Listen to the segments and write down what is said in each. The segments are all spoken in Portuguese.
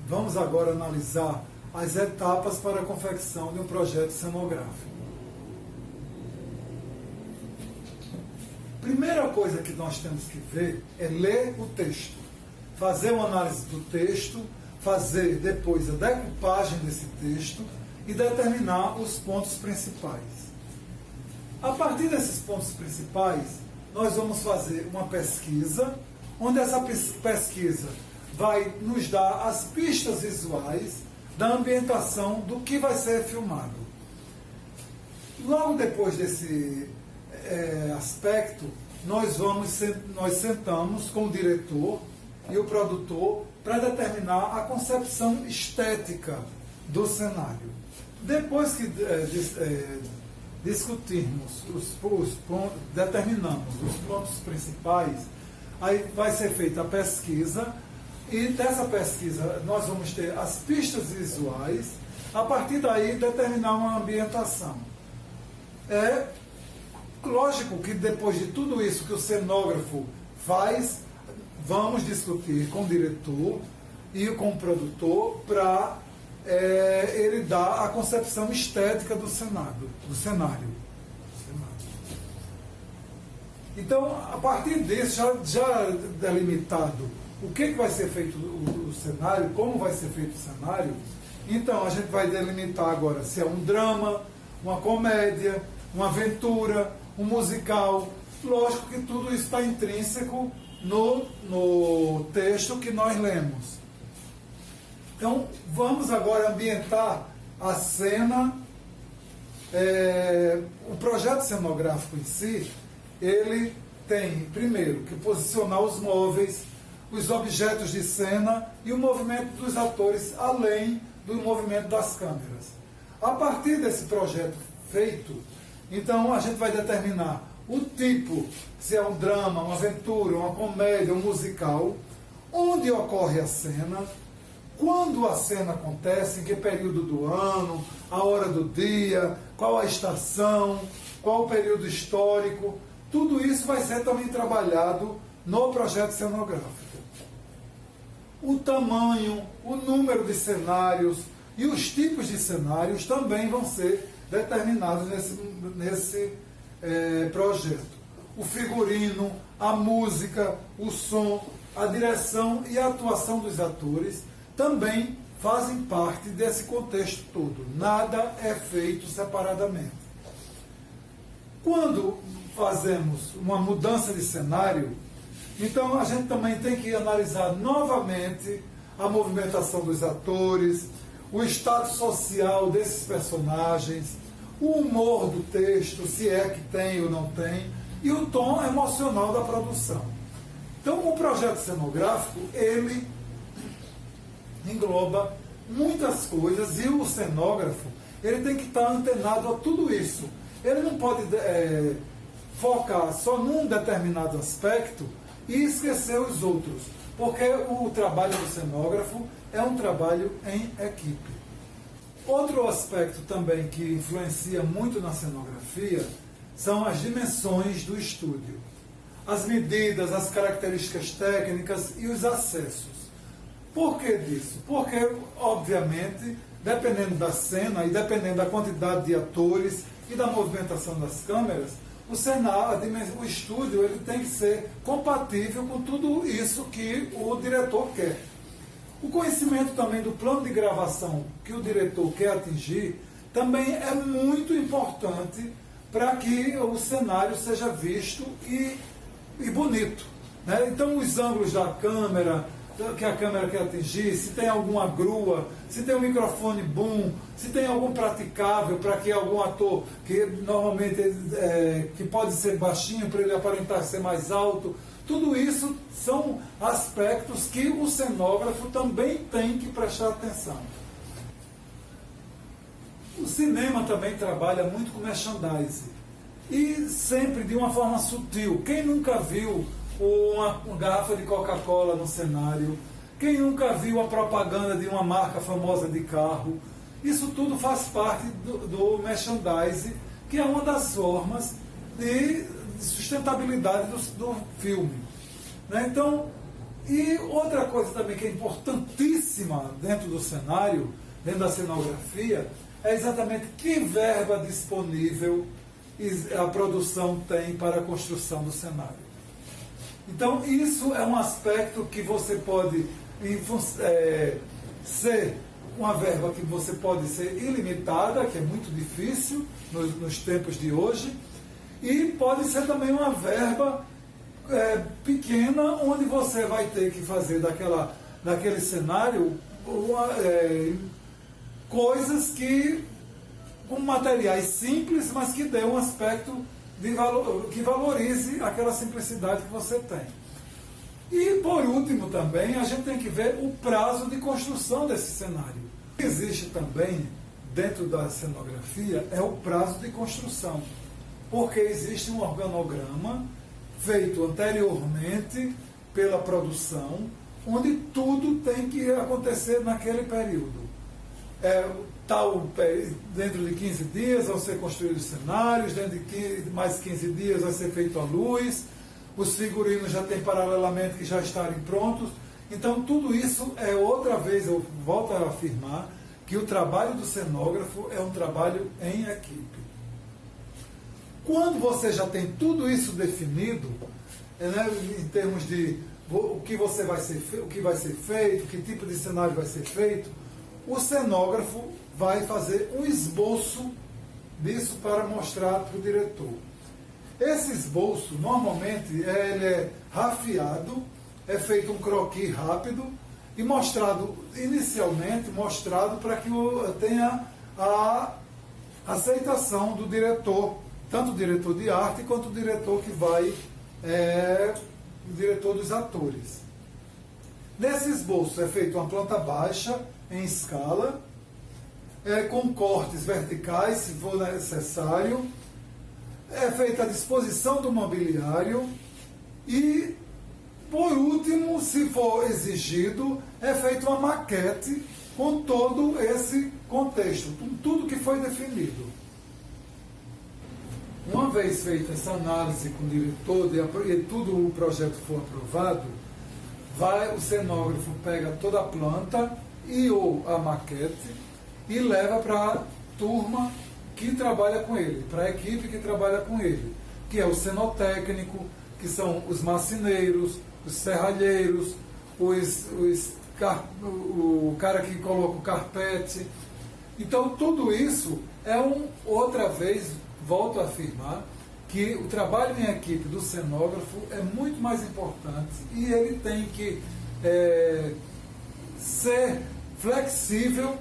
vamos agora analisar as etapas para a confecção de um projeto cenográfico. Primeira coisa que nós temos que ver é ler o texto, fazer uma análise do texto, fazer depois a decupagem desse texto e determinar os pontos principais. A partir desses pontos principais, nós vamos fazer uma pesquisa, onde essa pesquisa vai nos dar as pistas visuais da ambientação do que vai ser filmado. Logo depois desse aspecto, nós sentamos com o diretor e o produtor para determinar a concepção estética do cenário. Depois que discutirmos determinamos os pontos principais, aí vai ser feita a pesquisa, e dessa pesquisa nós vamos ter as pistas visuais, a partir daí determinar uma ambientação. É lógico que depois de tudo isso que o cenógrafo faz, vamos discutir com o diretor e com o produtor para ele dar a concepção estética do cenário. Então, a partir disso, já delimitado o que vai ser feito o cenário, como vai ser feito o cenário, então a gente vai delimitar agora se é um drama, uma comédia, uma aventura, um musical. Lógico que tudo isso está intrínseco no texto que nós lemos. Então, vamos agora ambientar a cena. O projeto cenográfico em si, ele tem, primeiro, que posicionar os móveis, os objetos de cena e o movimento dos atores, além do movimento das câmeras. A partir desse projeto feito, então a gente vai determinar o tipo, se é um drama, uma aventura, uma comédia, um musical, onde ocorre a cena, quando a cena acontece, em que período do ano, a hora do dia, qual a estação, qual o período histórico. Tudo isso vai ser também trabalhado no projeto cenográfico. O tamanho, o número de cenários e os tipos de cenários também vão ser determinados nesse projeto. O figurino, a música, o som, a direção e a atuação dos atores também fazem parte desse contexto todo. Nada é feito separadamente. Quando fazemos uma mudança de cenário, então a gente também tem que analisar novamente a movimentação dos atores, o estado social desses personagens, o humor do texto, se é que tem ou não tem, e o tom emocional da produção. Então, o projeto cenográfico, ele engloba muitas coisas, e o cenógrafo, ele tem que estar antenado a tudo isso. Ele não pode focar só num determinado aspecto e esquecer os outros, porque o trabalho do cenógrafo é um trabalho em equipe. Outro aspecto também que influencia muito na cenografia são as dimensões do estúdio. As medidas, as características técnicas e os acessos. Por que disso? Porque, obviamente, dependendo da cena e dependendo da quantidade de atores e da movimentação das câmeras, o estúdio ele tem que ser compatível com tudo isso que o diretor quer. O conhecimento também do plano de gravação que o diretor quer atingir também é muito importante para que o cenário seja visto e bonito, né? Então, os ângulos da câmera, que a câmera quer atingir, se tem alguma grua, se tem um microfone boom, se tem algum praticável para que algum ator, que normalmente que pode ser baixinho para ele aparentar ser mais alto, tudo isso são aspectos que o cenógrafo também tem que prestar atenção. O cinema também trabalha muito com merchandising, e sempre de uma forma sutil. Quem nunca viu uma garrafa de Coca-Cola no cenário? Quem nunca viu a propaganda de uma marca famosa de carro? Isso tudo faz parte do merchandising, que é uma das formas de sustentabilidade do filme, né? Então, E outra coisa também que é importantíssima dentro do cenário, dentro da cenografia, é exatamente que verba disponível a produção tem para a construção do cenário. Então, isso é um aspecto que você pode ser uma verba que você pode ser ilimitada, que é muito difícil nos tempos de hoje, e pode ser também uma verba pequena, onde você vai ter que fazer daquele cenário coisas com materiais simples, mas que dê um aspecto que valorize aquela simplicidade que você tem. E, por último, também, a gente tem que ver o prazo de construção desse cenário. O que existe também, dentro da cenografia, é o prazo de construção. Porque existe um organograma feito anteriormente pela produção, onde tudo tem que acontecer naquele período. Dentro de 15 dias vão ser construídos cenários, dentro de mais 15 dias vai ser feita a luz, os figurinos já têm paralelamente que já estarem prontos. Então, tudo isso outra vez, eu volto a afirmar, que o trabalho do cenógrafo é um trabalho em equipe. Quando você já tem tudo isso definido, em termos de o que vai ser feito, que tipo de cenário vai ser feito, o cenógrafo vai fazer um esboço disso para mostrar para o diretor. Esse esboço, normalmente, ele é rafiado, é feito um croquis rápido e inicialmente mostrado para que tenha a aceitação do diretor, tanto o diretor de arte quanto o diretor o diretor dos atores. Nesse esboço é feita uma planta baixa, em escala, com cortes verticais, se for necessário, é feita a disposição do mobiliário e, por último, se for exigido, é feita uma maquete com todo esse contexto, com tudo que foi definido. Uma vez feita essa análise com o diretor e tudo o projeto for aprovado, o cenógrafo pega toda a planta ou a maquete e leva para a turma que trabalha com ele, para a equipe que trabalha com ele, que é o cenotécnico, que são os marceneiros, os serralheiros, o cara que coloca o carpete. Então, tudo isso outra vez, volto a afirmar, que o trabalho em equipe do cenógrafo é muito mais importante e ele tem que ser flexível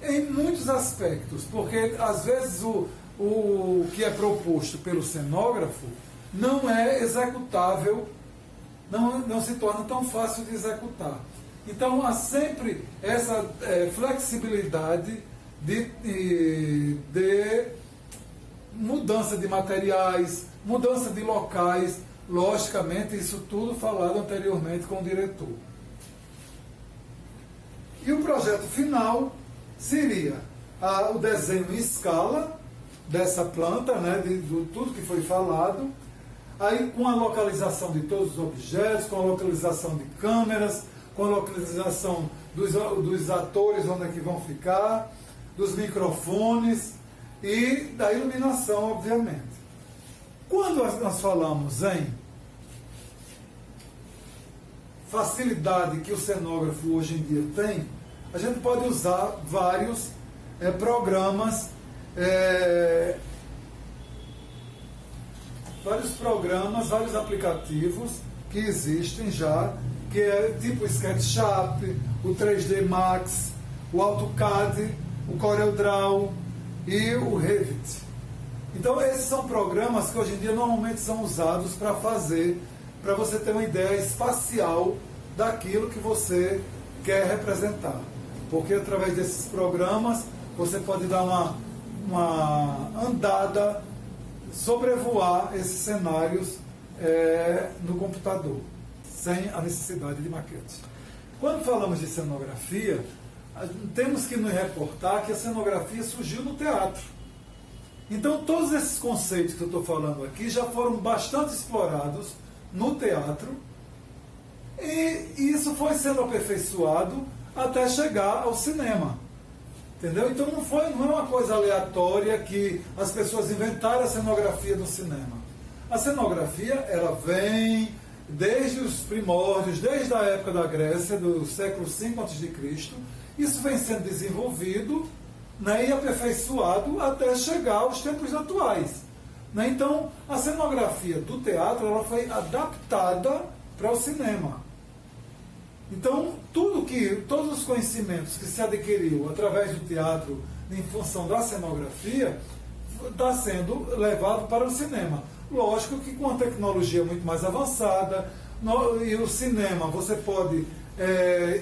em muitos aspectos, porque às vezes o que é proposto pelo cenógrafo não é executável, não se torna tão fácil de executar. Então há sempre essa flexibilidade de mudança de materiais, mudança de locais, logicamente isso tudo falado anteriormente com o diretor. E o projeto final seria o desenho em escala dessa planta, de tudo que foi falado, aí com a localização de todos os objetos, com a localização de câmeras, com a localização dos atores, onde é que vão ficar, dos microfones e da iluminação, obviamente. Quando nós falamos em facilidade que o cenógrafo hoje em dia tem, a gente pode usar vários programas, vários aplicativos que existem já, que é tipo o SketchUp, o 3D Max, o AutoCAD, o CorelDRAW e o Revit. Então esses são programas que hoje em dia normalmente são usados para você ter uma ideia espacial daquilo que você quer representar. Porque através desses programas você pode dar uma andada, sobrevoar esses cenários no computador, sem a necessidade de maquete. Quando falamos de cenografia, temos que nos reportar que a cenografia surgiu no teatro. Então todos esses conceitos que eu estou falando aqui já foram bastante explorados no teatro, E isso foi sendo aperfeiçoado até chegar ao cinema. Entendeu? Então não é uma coisa aleatória que as pessoas inventaram a cenografia do cinema. A cenografia, ela vem desde os primórdios, desde a época da Grécia, do século V a.C. Isso vem sendo desenvolvido, né, e aperfeiçoado até chegar aos tempos atuais. Né? Então, a cenografia do teatro ela foi adaptada para o cinema. Então, todos os conhecimentos que se adquiriu através do teatro em função da cenografia está sendo levado para o cinema. Lógico que com a tecnologia muito mais avançada, e o cinema você pode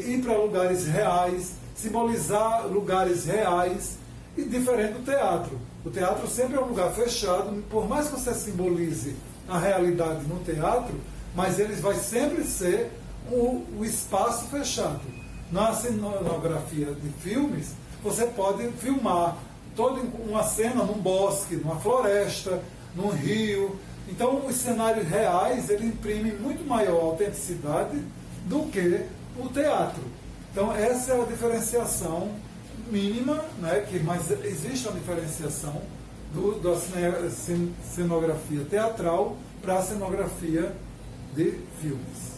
ir para lugares reais, simbolizar lugares reais, e diferente do teatro. O teatro sempre é um lugar fechado, por mais que você simbolize a realidade no teatro, mas ele vai sempre ser o espaço fechado. Na cenografia de filmes, você pode filmar toda uma cena num bosque, numa floresta, num rio. Então, os cenários reais, ele imprime muito maior autenticidade do que o teatro. Então, essa é a diferenciação mínima, né, mas existe uma diferenciação da cenografia teatral para a cenografia de filmes.